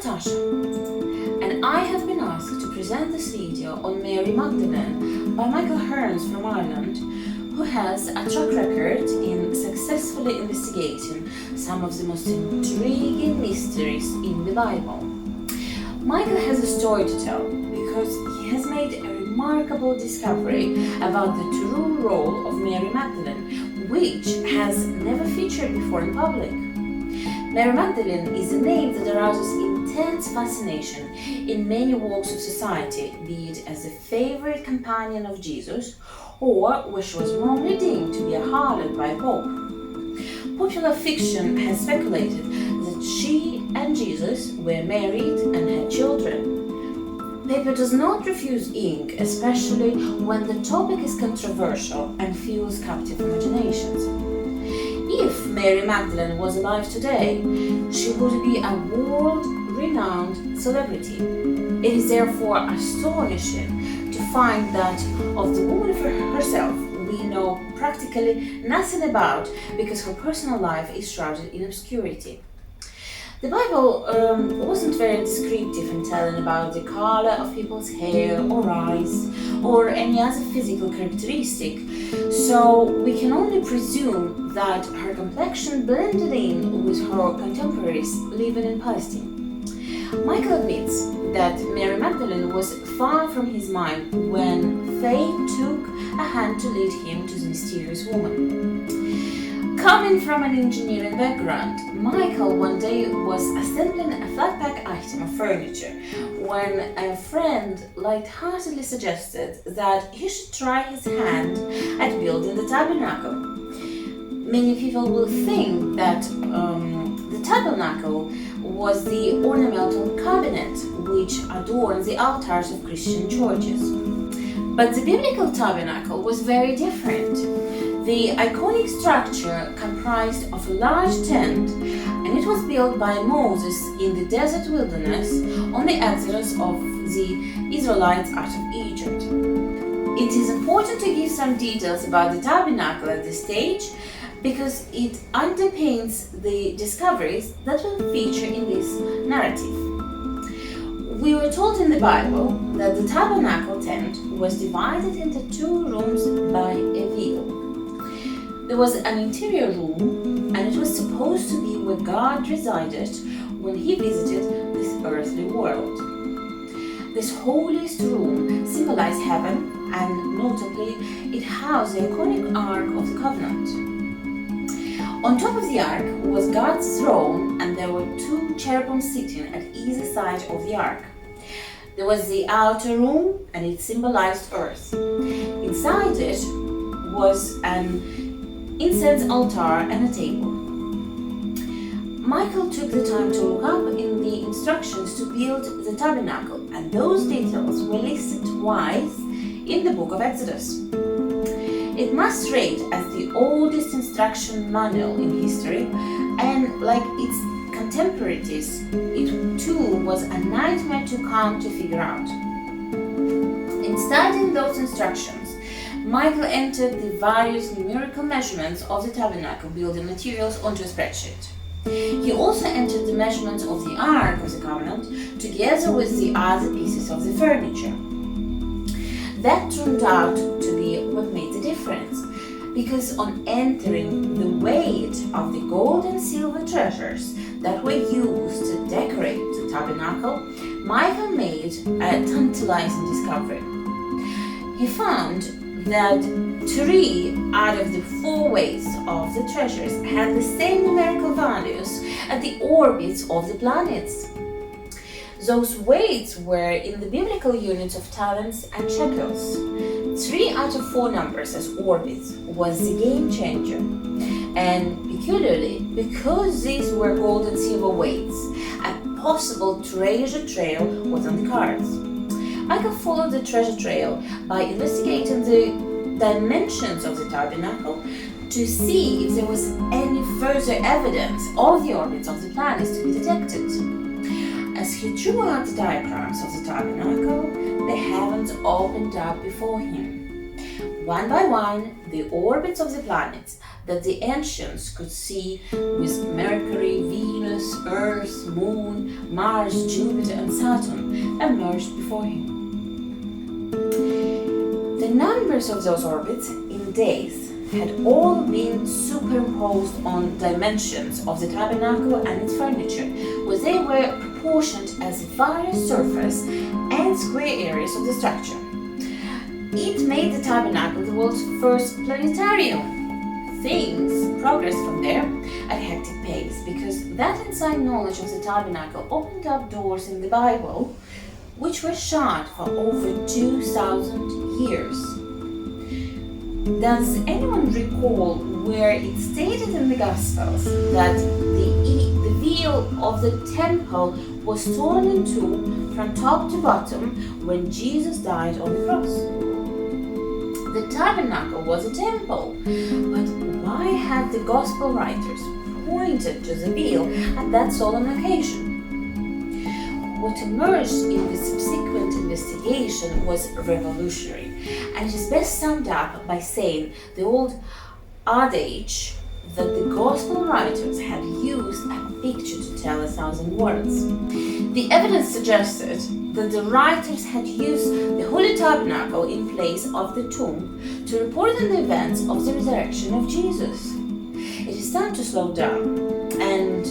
Natasha, and I have been asked to present this video on Mary Magdalene by Michael Hearns from Ireland, who has a track record in successfully investigating some of the most intriguing mysteries in the Bible. Michael has a story to tell because he has made a remarkable discovery about the true role of Mary Magdalene, which has never featured before in public. Mary Magdalene is a name that arouses intense fascination in many walks of society, be it as the favorite companion of Jesus or where she was wrongly deemed to be a harlot by Pope. Popular fiction has speculated that she and Jesus were married and had children. Paper does not refuse ink, especially when the topic is controversial and fuels captive imaginations. If Mary Magdalene was alive today, she would be a world-renowned celebrity. It is therefore astonishing to find that of the woman herself we know practically nothing about because her personal life is shrouded in obscurity. The Bible wasn't very descriptive in telling about the color of people's hair or eyes or any other physical characteristic, so we can only presume that her complexion blended in with her contemporaries living in Palestine. Michael admits that Mary Magdalene was far from his mind when fate took a hand to lead him to the mysterious woman. Coming from an engineering background, Michael one day was assembling a flat-pack item of furniture when a friend light-heartedly suggested that he should try his hand at building the tabernacle. Many people will think that the tabernacle was the ornamental cabinet which adorns the altars of Christian churches. But the biblical tabernacle was very different. The iconic structure comprised of a large tent, and it was built by Moses in the desert wilderness on the exodus of the Israelites out of Egypt. It is important to give some details about the tabernacle at this stage because it underpins the discoveries that will feature in this narrative. We were told in the Bible that the tabernacle tent was divided into two rooms by a veil. There was an interior room, and it was supposed to be where God resided when he visited this earthly world. This holiest room symbolized heaven, and notably, it housed the iconic Ark of the Covenant. On top of the Ark was God's throne, and there were two cherubim sitting at either side of the Ark. There was the outer room, and it symbolized earth. Inside it was an incense altar and a table. Michael took the time to look up in the instructions to build the tabernacle, and those details were listed twice in the book of Exodus. It must rate as the oldest instruction manual in history, and like its contemporaries, it too was a nightmare to come to figure out. In studying those instructions, Michael entered the various numerical measurements of the tabernacle building materials onto a spreadsheet. He also entered the measurements of the Ark of the Covenant together with the other pieces of the furniture. That turned out to be what made the difference, because on entering the weight of the gold and silver treasures that were used to decorate the tabernacle, Michael made a tantalizing discovery. He found that 3 out of the 4 weights of the treasures had the same numerical values as the orbits of the planets. Those weights were in the biblical units of talents and shekels. 3 out of 4 numbers as orbits was the game changer. And peculiarly, because these were gold and silver weights, a possible treasure trail was on the cards. Michael followed the treasure trail by investigating the dimensions of the tabernacle to see if there was any further evidence of the orbits of the planets to be detected. As he drew out the diagrams of the tabernacle, the heavens opened up before him. one by one, the orbits of the planets that the ancients could see with Mercury, Venus, Earth, Moon, Mars, Jupiter, and Saturn emerged before him. The numbers of those orbits in days had all been superimposed on dimensions of the tabernacle and its furniture, where they were proportioned as various surface and square areas of the structure. It made the tabernacle the world's first planetarium. Things progressed from there at a hectic pace because that inside knowledge of the tabernacle opened up doors in the Bible which were shut for over 2,000 years. Does anyone recall where it stated in the Gospels that the veil of the temple was torn in two from top to bottom when Jesus died on the cross? The tabernacle was a temple, but why had the Gospel writers pointed to the veil at that solemn occasion? What emerged in the subsequent investigation was revolutionary, and it is best summed up by saying the old adage that the Gospel writers had used a picture to tell 1,000 words. The evidence suggested that the writers had used the Holy Tabernacle in place of the tomb to report on the events of the resurrection of Jesus. It is time to slow down and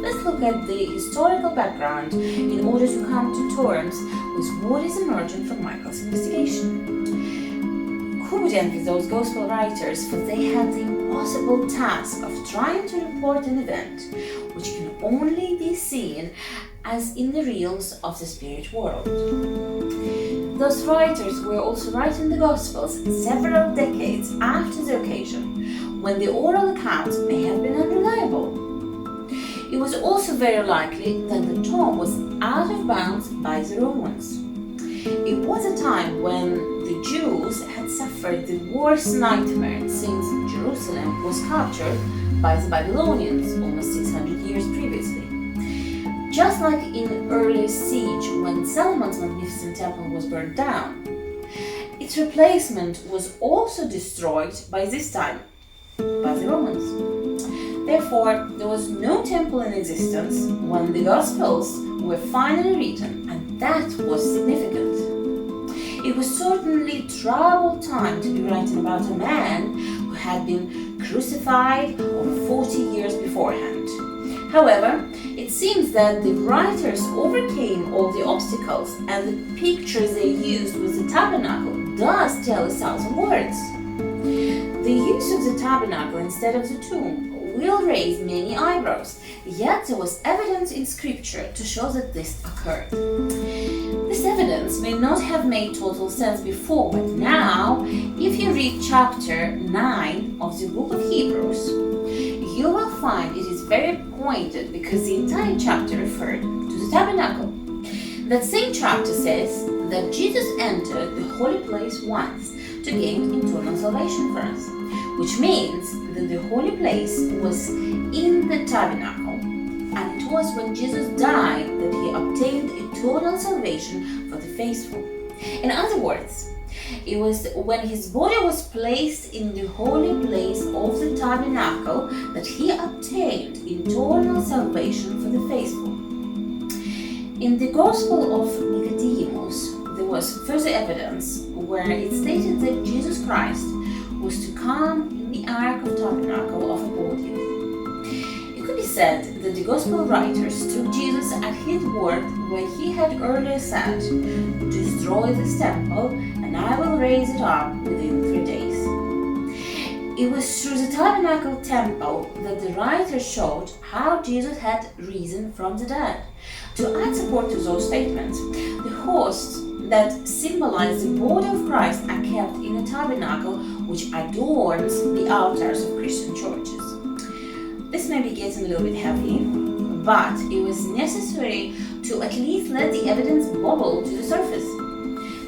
let's look at the historical background in order to come to terms with what is emerging from Michael's investigation. Who would envy those Gospel writers, for they had the impossible task of trying to report an event which can only be seen as in the realms of the spirit world. Those writers were also writing the Gospels several decades after the occasion, when the oral accounts may have been unreliable. It was also very likely that the tomb was out of bounds by the Romans. It was a time when the Jews had suffered the worst nightmare since Jerusalem was captured by the Babylonians almost 600 years previously. Just like in early siege when Solomon's magnificent temple was burned down, its replacement was also destroyed by this time by the Romans. Therefore, there was no temple in existence when the Gospels were finally written, and that was significant. It was certainly troubled time to be writing about a man who had been crucified over 40 years beforehand. However, it seems that the writers overcame all the obstacles, and the pictures they used with the tabernacle does tell 1,000 words. The use of the tabernacle instead of the tomb will raise many eyebrows, yet there was evidence in scripture to show that this occurred. This evidence may not have made total sense before, but now, if you read chapter 9 of the book of Hebrews, you will find it is very pointed because the entire chapter referred to the tabernacle. That same chapter says that Jesus entered the holy place once to gain eternal salvation for us, which means that the holy place was in the tabernacle, and it was when Jesus died that he obtained eternal salvation for the faithful. In other words, it was when his body was placed in the holy place of the tabernacle that he obtained eternal salvation for the faithful. In the Gospel of Nicodemus, there was further evidence where it stated that Jesus Christ was to come in the ark of tabernacle of a body. It could be said that the Gospel writers took Jesus at his word when he had earlier said, "Destroy this temple, and I will raise it up within 3 days." It was through the tabernacle temple that the writer showed how Jesus had risen from the dead. To add support to those statements, the hosts that symbolize the body of Christ are kept in a tabernacle which adorns the altars of Christian churches. This may be getting a little bit heavy, but it was necessary to at least let the evidence bubble to the surface.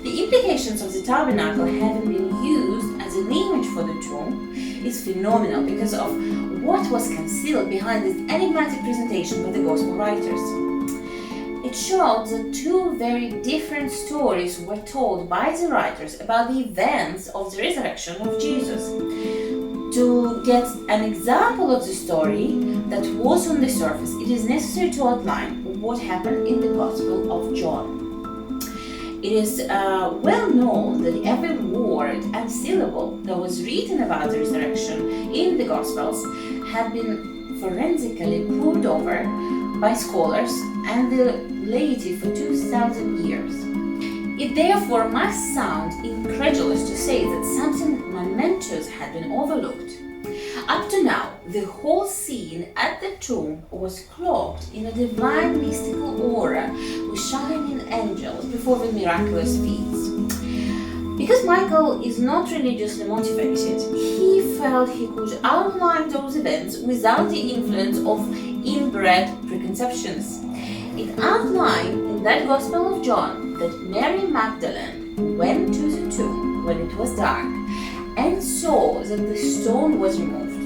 The implications of the tabernacle having been used as an image for the tomb is phenomenal because of what was concealed behind this enigmatic presentation by the Gospel writers. It showed that two very different stories were told by the writers about the events of the resurrection of Jesus. To get an example of the story that was on the surface, it is necessary to outline what happened in the Gospel of John. It is well known that every word and syllable that was written about the resurrection in the Gospels had been forensically pored over by scholars and the laity for 2,000 years. It therefore must sound incredulous to say that something momentous had been overlooked. Up to now, the whole scene at the tomb was cloaked in a divine mystical aura with shining angels performing miraculous feats. Because Michael is not religiously motivated, he felt he could outline those events without the influence of inbred preconceptions. It outlined in that Gospel of John that Mary Magdalene went to the tomb when it was dark and saw that the stone was removed.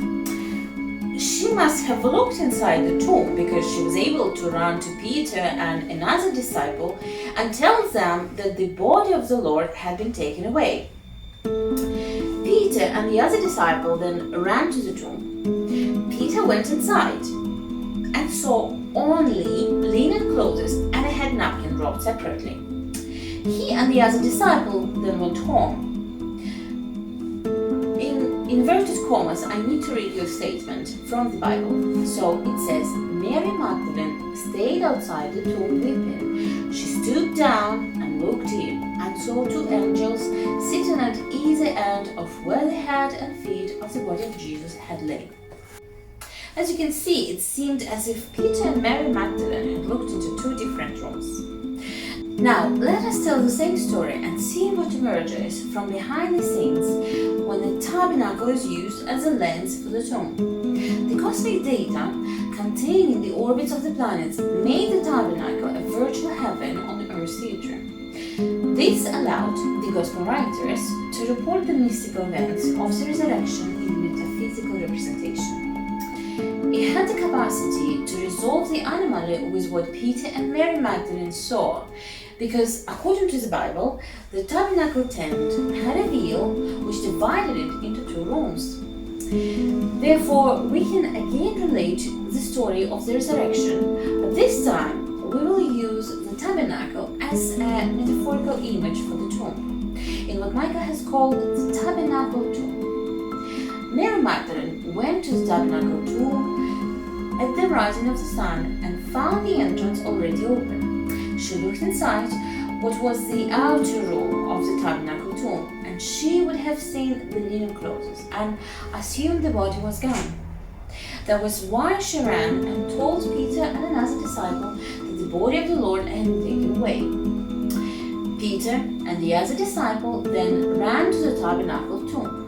She must have looked inside the tomb because she was able to run to Peter and another disciple and tell them that the body of the Lord had been taken away. Peter and the other disciple then ran to the tomb. Peter went inside and saw only linen clothes and a head napkin wrapped separately. He and the other disciple then went home. In inverted commas, I need to read you a statement from the Bible. So it says, Mary Magdalene stayed outside the tomb weeping. She stooped down and looked in and saw two angels sitting at either end of where the head and feet of the body of Jesus had lain. As you can see, it seemed as if Peter and Mary Magdalene had looked into two different rooms. Now, let us tell the same story and see what emerges from behind the scenes when the tabernacle is used as a lens for the tomb. The cosmic data contained in the orbits of the planets made the tabernacle a virtual heaven on the Earth theater. This allowed the Gospel writers to report the mystical events of the resurrection in metaphysical representation. It had the capacity to resolve the anomaly with what Peter and Mary Magdalene saw, because according to the Bible, the tabernacle tent had a veil which divided it into two rooms. Therefore, we can again relate the story of the resurrection, but this time we will use the tabernacle as a metaphorical image for the tomb, in what Michael has called the tabernacle tomb. Mary Magdalene went to the tabernacle tomb at the rising of the sun and found the entrance already open. She looked inside what was the outer room of the tabernacle tomb, and she would have seen the linen clothes and assumed the body was gone. That was why she ran and told Peter and another disciple that the body of the Lord had been taken away. Peter and the other disciple then ran to the tabernacle tomb.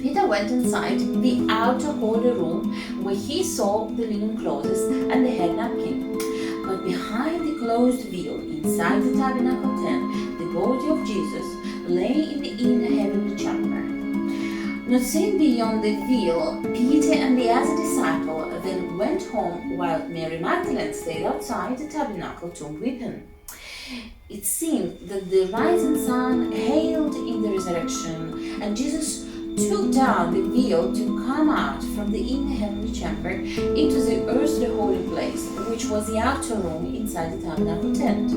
Peter went inside the outer holy room where he saw the linen clothes and the head napkin. But behind the closed veil inside the tabernacle tent, the body of Jesus lay in the inner heavenly chamber. Not seeing beyond the veil, Peter and the other disciple then went home while Mary Magdalene stayed outside the tabernacle tomb weeping. It seemed that the rising sun hailed in the resurrection, and Jesus took down the veil to come out from the inner heavenly chamber into the earthly holy place, which was the outer room inside the tabernacle tent.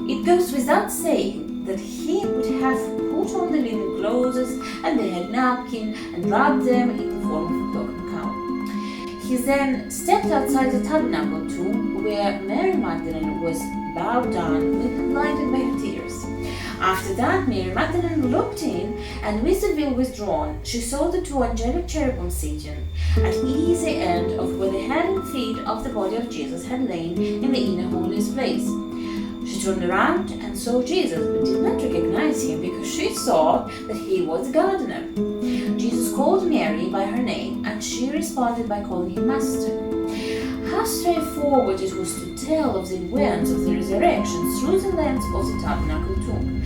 It goes without saying that he would have put on the linen clothes and the head napkin and rubbed them in the form of a cloak and cowl. He then stepped outside the tabernacle tomb where Mary Magdalene was bowed down and blinded by her tears. After that, Mary Magdalene looked in, and with the veil withdrawn, she saw the two angelic cherubim sitting at either end of where the head and feet of the body of Jesus had lain in the inner holiest place. She turned around and saw Jesus, but did not recognize him because she thought that he was the gardener. Jesus called Mary by her name, and she responded by calling him Master. How straightforward it was to tell of the events of the resurrection through the lens of the tabernacle tomb.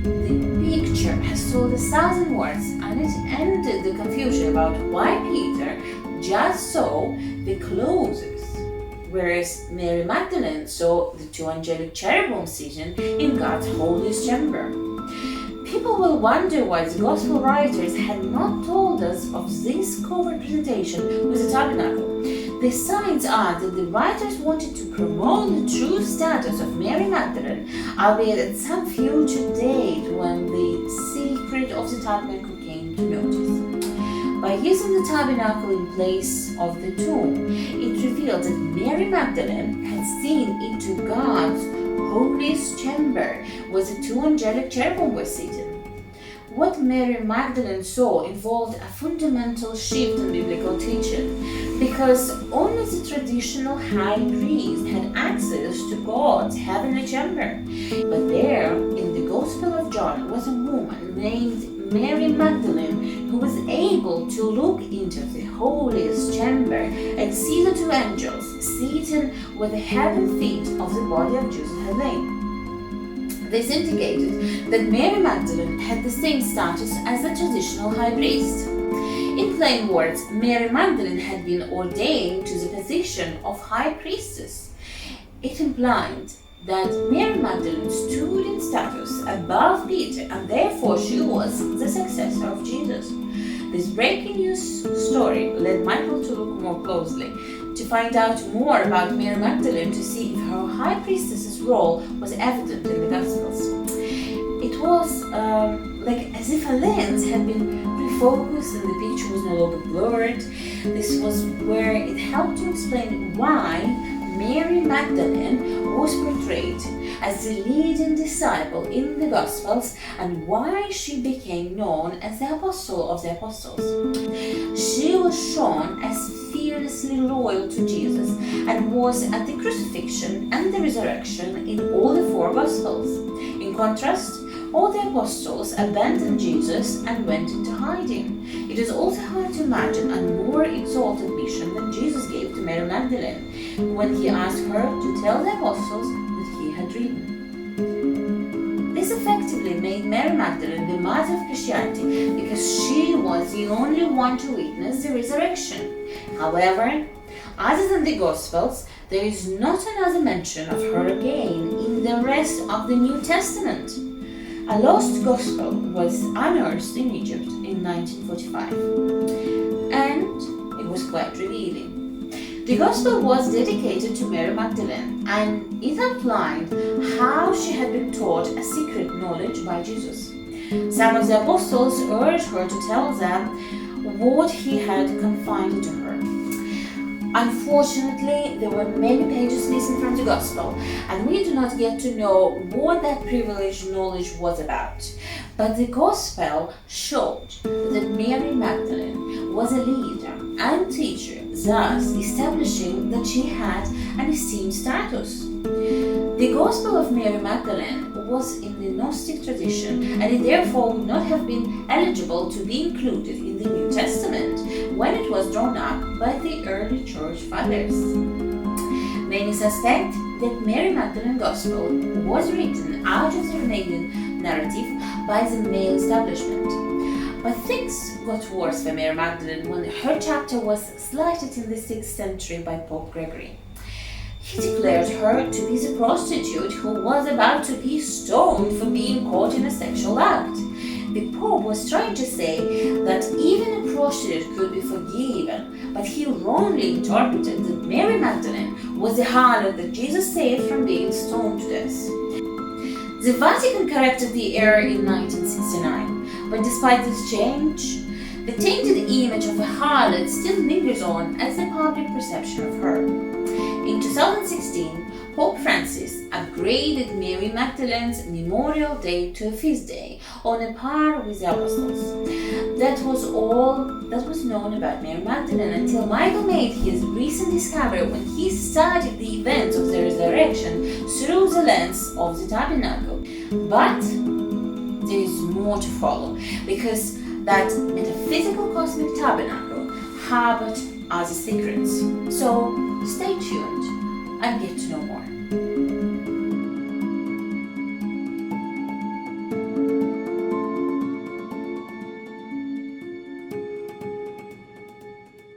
The picture has told 1,000 words, and it ended the confusion about why Peter just saw the clothes whereas Mary Magdalene saw the two angelic cherubim sitting in God's holiest chamber. People will wonder why the Gospel writers had not told us of this covert presentation with the tabernacle. The signs are that the writers wanted to promote the true status of Mary Magdalene, albeit at some future date when the secret of the tabernacle came to notice. By using the tabernacle in place of the tomb, it revealed that Mary Magdalene had seen into God's holiest chamber where the two angelic cherubim were seated. What Mary Magdalene saw involved a fundamental shift in biblical teaching, because only the traditional high priest had access to God's heavenly chamber. But there, in the Gospel of John, was a woman named Mary Magdalene who was able to look into the holiest chamber and see the two angels seated where the heaven feet of the body of Jesus had lain. This indicated that Mary Magdalene had the same status as the traditional high priest. In plain words, Mary Magdalene had been ordained to the position of high priestess. It implied that Mary Magdalene stood in status above Peter, and therefore she was the successor of Jesus. This breaking news story led Michael to look more closely, to find out more about Mary Magdalene, to see if her high priestess's role was evident in the Gospels. It was like as if a lens had been refocused and the picture was no longer blurred. This was where it helped to explain why Mary Magdalene was portrayed as the leading disciple in the Gospels and why she became known as the Apostle of the Apostles. She was shown as fearlessly loyal to Jesus and was at the crucifixion and the resurrection in all the four Gospels. In contrast, all the apostles abandoned Jesus and went into hiding. It is also hard to imagine a more exalted mission than Jesus gave to Mary Magdalene when he asked her to tell the apostles that he had risen. This effectively made Mary Magdalene the mother of Christianity because she was the only one to witness the resurrection. However, other than the Gospels, there is not another mention of her again in the rest of the New Testament. A lost gospel was unearthed in Egypt in 1945, and it was quite revealing. The gospel was dedicated to Mary Magdalene, and it outlined how she had been taught a secret knowledge by Jesus. Some of the apostles urged her to tell them what he had confided to her. Unfortunately, there were many pages missing from the Gospel, and we do not get to know what that privileged knowledge was about. But the Gospel showed that Mary Magdalene was a leader and teacher, thus establishing that she had an esteemed status. The Gospel of Mary Magdalene was in the Gnostic tradition, and it therefore would not have been eligible to be included in the New Testament when it was drawn up by the early church fathers. Many suspect that Mary Magdalene Gospel was written out of the Romanian narrative by the male establishment. But things got worse for Mary Magdalene when her chapter was slighted in the 6th century by Pope Gregory. He declared her to be the prostitute who was about to be stoned for being caught in a sexual act. The Pope was trying to say that even a prostitute could be forgiven, but he wrongly interpreted that Mary Magdalene was the harlot that Jesus saved from being stoned to death. The Vatican corrected the error in 1969, but despite this change, the tainted image of a harlot still lingers on as the public perception of her. In 2016, Pope Francis upgraded Mary Magdalene's memorial date to a feast day on a par with the Apostles. That was all that was known about Mary Magdalene until Michael made his recent discovery when he studied the events of the resurrection through the lens of the Tabernacle. But there is more to follow, because that metaphysical cosmic tabernacle harbored other secrets. So stay tuned and get to know more.